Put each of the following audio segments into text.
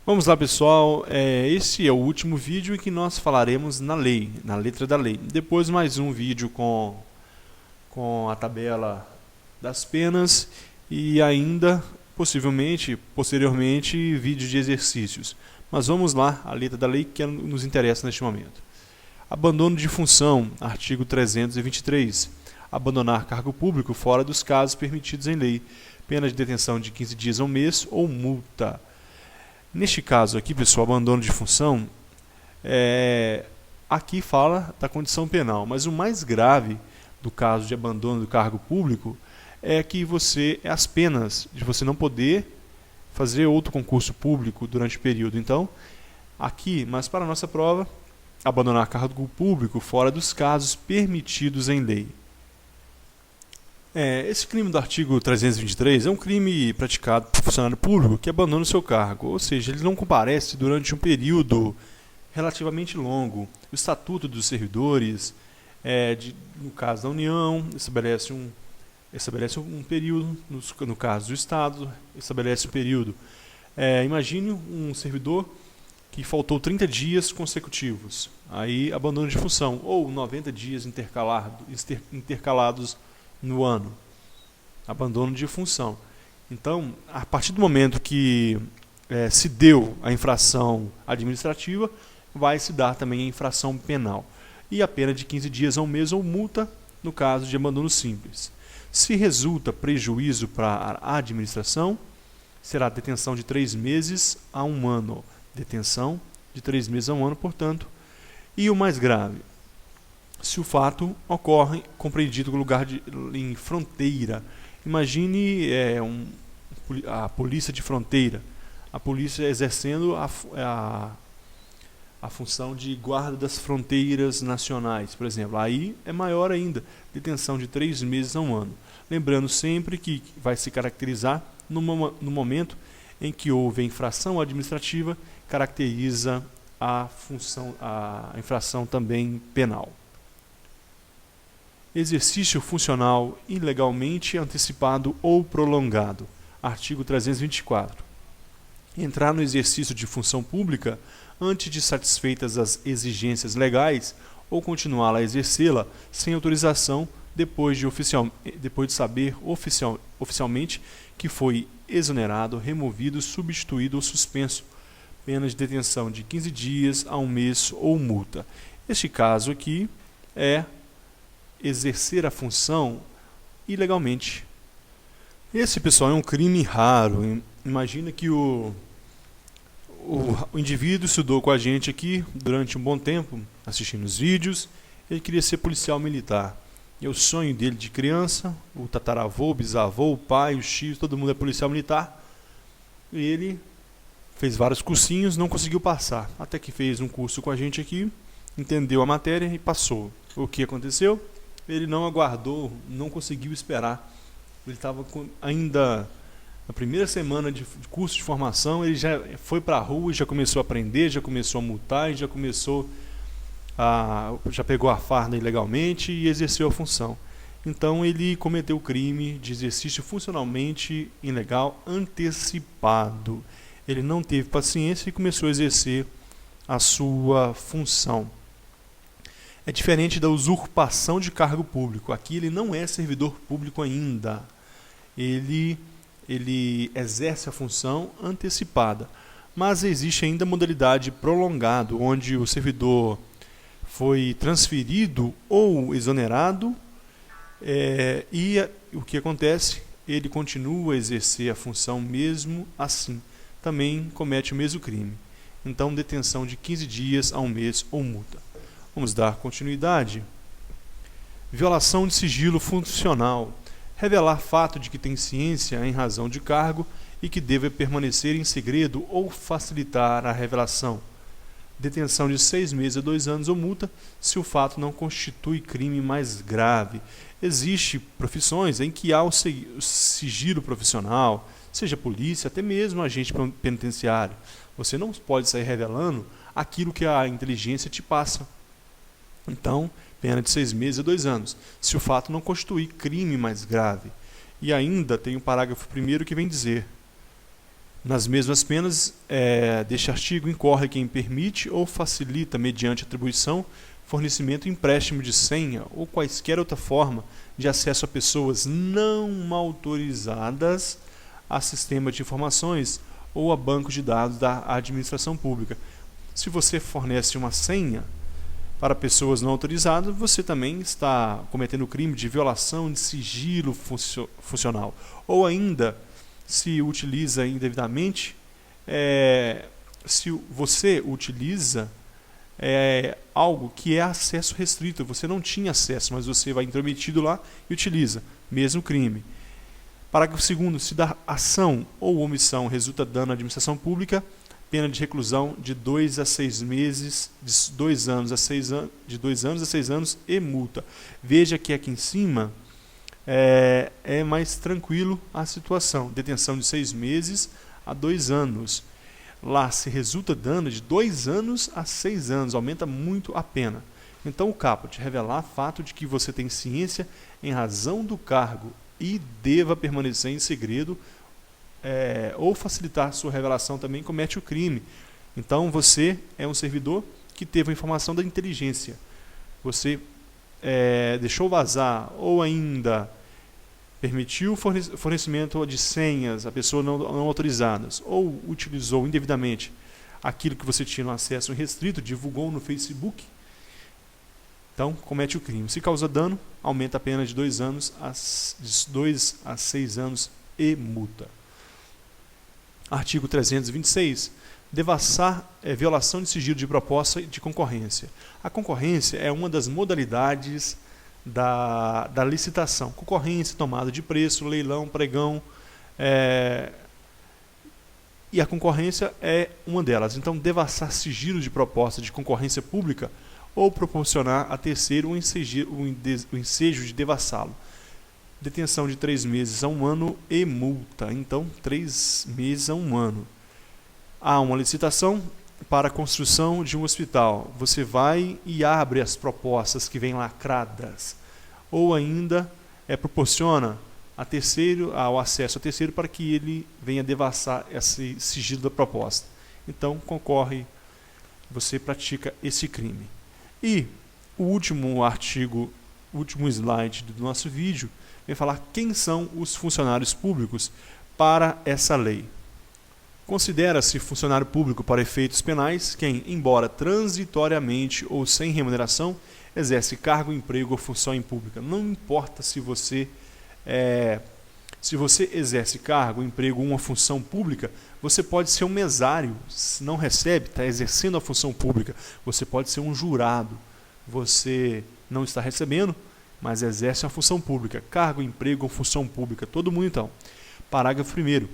Vamos lá, pessoal, esse é o último vídeo em que nós falaremos na letra da lei. Depois mais um vídeo com a tabela das penas e ainda, posteriormente, vídeo de exercícios. Mas vamos lá, a letra da lei que nos interessa neste momento. Abandono de função, artigo 323. Abandonar cargo público fora dos casos permitidos em lei. Pena de detenção de 15 dias a um mês ou multa. Neste caso aqui, pessoal, abandono de função, aqui fala da condição penal, mas o mais grave do caso de abandono do cargo público é que as penas de você não poder fazer outro concurso público durante o período. Então, aqui, mas para a nossa prova, abandonar cargo público fora dos casos permitidos em lei. Esse crime do artigo 323 é um crime praticado por funcionário público que abandona o seu cargo, ou seja, ele não comparece durante um período relativamente longo. O Estatuto dos Servidores, no caso da União, estabelece um período, no caso do Estado, estabelece um período. Imagine um servidor que faltou 30 dias consecutivos, aí abandono de função, ou 90 dias intercalados no ano, abandono de função. Então, a partir do momento que se deu a infração administrativa, vai se dar também a infração penal. E a pena de 15 dias a um mês ou multa, no caso de abandono simples. Se resulta prejuízo para a administração, será detenção de 3 meses a 1 ano. Detenção de 3 meses a 1 ano, portanto. E o mais grave, se o fato ocorre compreendido no lugar em fronteira. Imagine a polícia de fronteira, a polícia exercendo a função de guarda das fronteiras nacionais, por exemplo. Aí é maior ainda, detenção de 3 meses a 1 ano. Lembrando sempre que vai se caracterizar no momento em que houve a infração administrativa, caracteriza a infração também penal. Exercício funcional ilegalmente antecipado ou prolongado. Artigo 324. Entrar no exercício de função pública antes de satisfeitas as exigências legais ou continuar a exercê-la sem autorização depois de saber oficialmente que foi exonerado, removido, substituído ou suspenso. Pena de detenção de 15 dias a 1 mês ou multa. Este caso aqui é exercer a função ilegalmente. Esse, pessoal, é um crime raro. Imagina que o indivíduo estudou com a gente aqui durante um bom tempo, assistindo os vídeos. Ele queria ser policial militar. E o sonho dele de criança, o tataravô, o bisavô, o pai, o tio, todo mundo é policial militar. E ele fez vários cursinhos, não conseguiu passar. Até que fez um curso com a gente aqui, entendeu a matéria e passou. O que aconteceu? Ele não aguardou, não conseguiu esperar. Ele estava ainda na primeira semana de curso de formação, ele já foi para a rua, já começou a aprender, já começou a multar, já pegou a farda ilegalmente e exerceu a função. Então ele cometeu o crime de exercício funcionalmente ilegal antecipado. Ele não teve paciência e começou a exercer a sua função. É diferente da usurpação de cargo público. Aqui ele não é servidor público ainda. Ele exerce a função antecipada. Mas existe ainda a modalidade prolongado, onde o servidor foi transferido ou exonerado, e o que acontece? Ele continua a exercer a função mesmo assim. Também comete o mesmo crime. Então, detenção de 15 dias a 1 mês ou multa. Vamos dar continuidade. Violação de sigilo funcional. Revelar fato de que tem ciência em razão de cargo e que deve permanecer em segredo ou facilitar a revelação. Detenção de 6 meses a 2 anos ou multa se o fato não constitui crime mais grave. Existem profissões em que há o sigilo profissional, seja polícia, até mesmo agente penitenciário. Você não pode sair revelando aquilo que a inteligência te passa. Então, pena de 6 meses a 2 anos, se o fato não constituir crime mais grave. E ainda tem o parágrafo 1º que vem dizer: Nas mesmas penas deste artigo, incorre quem permite ou facilita, mediante atribuição, fornecimento e empréstimo de senha ou quaisquer outra forma de acesso a pessoas não autorizadas a sistema de informações ou a banco de dados da administração pública. Se você fornece uma senha para pessoas não autorizadas, você também está cometendo o crime de violação de sigilo funcional. Ou ainda, se utiliza indevidamente, se você utiliza algo que é acesso restrito, você não tinha acesso, mas você vai intrometido lá e utiliza, mesmo crime. Parágrafo 2º, se da ação ou omissão resulta dano à administração pública, pena de reclusão de 2 a 6 meses, de 2 anos a 6 anos e multa. Veja que aqui em cima é mais tranquilo a situação, detenção de 6 meses a 2 anos. Lá se resulta dano de 2 anos a 6 anos, aumenta muito a pena. Então o caput revelar fato de que você tem ciência em razão do cargo e deva permanecer em segredo ou facilitar sua revelação também comete o crime. Então você é um servidor que teve a informação da inteligência. Você deixou vazar ou ainda permitiu fornecimento de senhas a pessoas não autorizadas ou utilizou indevidamente aquilo que você tinha no acesso restrito, divulgou no Facebook, então comete o crime. Se causa dano, aumenta a pena de 2 a 6 anos e multa. Artigo 326. Devassar violação de sigilo de proposta de concorrência. A concorrência é uma das modalidades da licitação. Concorrência, tomada de preço, leilão, pregão, e a concorrência é uma delas. Então, devassar sigilo de proposta de concorrência pública ou proporcionar a terceiro o ensejo de devassá-lo. Detenção de 3 meses a 1 ano e multa. Então, 3 meses a 1 ano. Há uma licitação para a construção de um hospital. Você vai e abre as propostas que vêm lacradas. Ou ainda proporciona ao acesso a terceiro para que ele venha devassar esse sigilo da proposta. Então, concorre, você pratica esse crime. E o último artigo, o último slide do nosso vídeo, vem falar quem são os funcionários públicos para essa lei. Considera-se funcionário público para efeitos penais quem, embora transitoriamente ou sem remuneração, exerce cargo, emprego ou função em pública. Não importa se você exerce cargo, emprego ou uma função pública, você pode ser um mesário, se não recebe, está exercendo a função pública. Você pode ser um jurado, você não está recebendo, mas exerce a função pública. Cargo, emprego ou função pública, todo mundo então. Parágrafo 1º.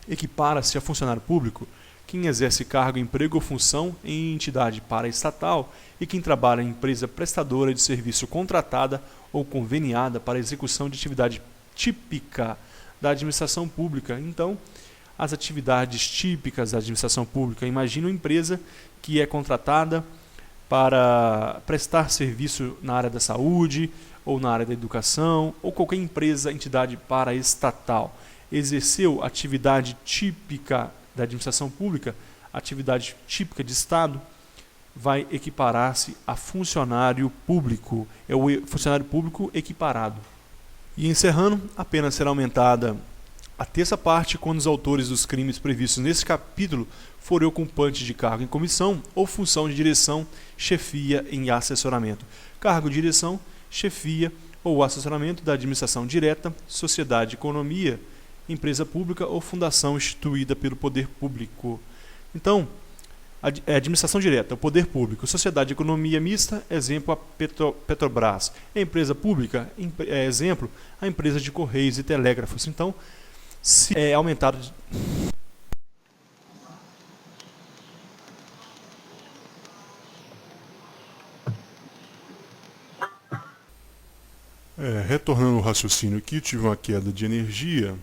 Equipara-se a funcionário público quem exerce cargo, emprego ou função em entidade paraestatal e quem trabalha em empresa prestadora de serviço contratada ou conveniada para execução de atividade típica da administração pública. Então, as atividades típicas da administração pública, imagina uma empresa que é contratada para prestar serviço na área da saúde ou na área da educação ou qualquer empresa, entidade paraestatal. Exerceu atividade típica da administração pública, atividade típica de Estado, vai equiparar-se a funcionário público, é o funcionário público equiparado. E encerrando, a pena será aumentada a terça parte quando os autores dos crimes previstos nesse capítulo forem ocupantes de cargo em comissão ou função de direção, chefia em assessoramento. Cargo de direção, chefia ou assessoramento da administração direta, sociedade de economia, empresa pública ou fundação instituída pelo poder público. Então, a administração direta, o poder público, sociedade de economia mista, exemplo a Petrobras. A empresa pública, exemplo, a empresa de correios e telégrafos. Então, se é aumentado... Retornando ao raciocínio aqui, tive uma queda de energia.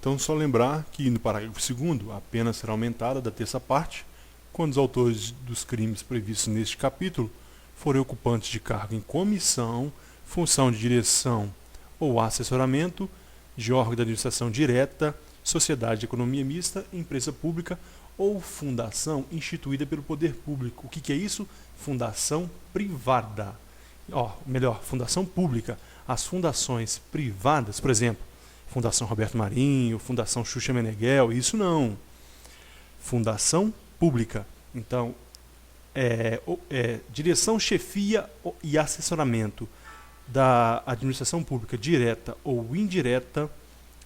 Então, só lembrar que no parágrafo 2º, a pena será aumentada da terça parte quando os autores dos crimes previstos neste capítulo forem ocupantes de cargo em comissão, função de direção ou assessoramento de órgão da administração direta, sociedade de economia mista, empresa pública ou fundação instituída pelo poder público. O que é isso? Fundação privada. Melhor, fundação pública. As fundações privadas, por exemplo, Fundação Roberto Marinho, Fundação Xuxa Meneghel, isso não. Fundação pública. Então, direção, chefia e assessoramento da administração pública direta ou indireta,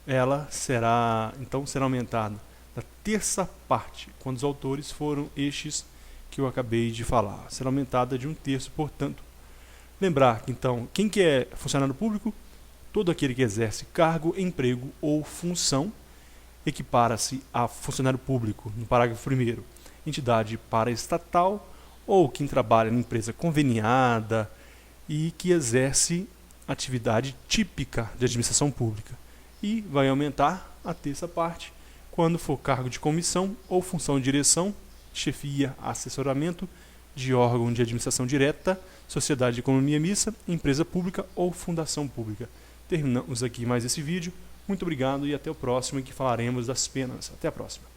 ela será aumentada da terça parte, quando os autores foram estes que eu acabei de falar. Será aumentada de 1/3, portanto. Lembrar que, então, quem que é funcionário público? Todo aquele que exerce cargo, emprego ou função, equipara-se a funcionário público, no parágrafo 1º, entidade paraestatal ou quem trabalha em empresa conveniada e que exerce atividade típica de administração pública. E vai aumentar a terça parte quando for cargo de comissão ou função de direção, chefia, assessoramento de órgão de administração direta, sociedade de economia mista, empresa pública ou fundação pública. Terminamos aqui mais esse vídeo. Muito obrigado e até o próximo, em que falaremos das penas. Até a próxima.